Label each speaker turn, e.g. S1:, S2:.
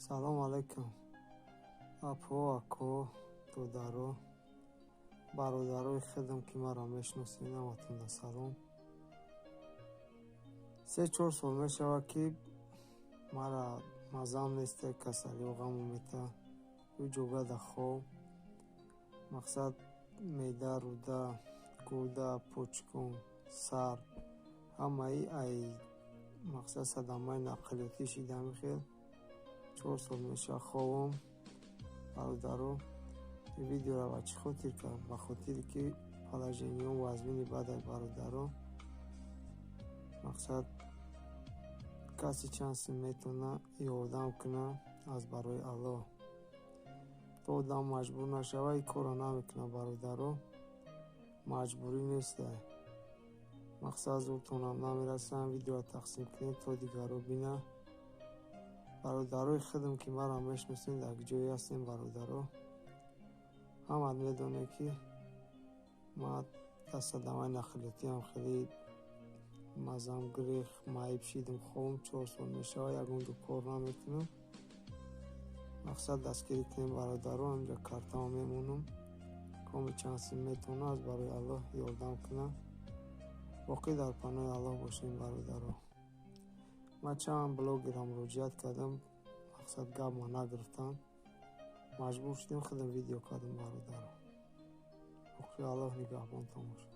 S1: салом алайкум. Апо, ако, додаро, бародарои худам ки маро мешиносед, ҳаматонда салом. 3-4 сол мешавад ки мара мазам несте, касалиҳо ғаму мета, ҷугада хоб, мақсад меъда, рӯда, гӯда, почкун, сар, ҳамаи ай мақсад садамаи нақлиётӣ шида мехел. 4 сол меша хобам. бародаро видеоро ба чӣ хотир кард? Ба хотире ки положениём вазмини бадай бародаро, мақсад каси чанси метавона ёрдам кунад аз барои Аллоҳ. То одам маҷбур нашавад, ин корро намекунад. бародаро маҷбурӣ нест. мақсад зӯртонам намерасам, видеоро тақсим кунед то дигарро бинад. бародарои худам ки маро мешиносед, як ҷое ҳастем. бародаро ҳамат медонед ки ман дар садамаи нақлиётиам хеле мазам гирехт, майиб шидам, хобам 4 сол мешавад, ягон ҷо кор наметунам. мақсад дастгирӣ кунем бародаро, ҳаминҷо картама мемонам. коми чанси метавонам аз барои Аллоҳ ёрдам кунам. боқӣ дар паноҳи Аллоҳ бошем бародаро. ман чанд блогерам муроҷиат кардам, мақсад гапма нагирифтанд, маҷбур шудем худам видео кардам бародаро. боқӣ Аллоҳ нигаҳбонтон бошад.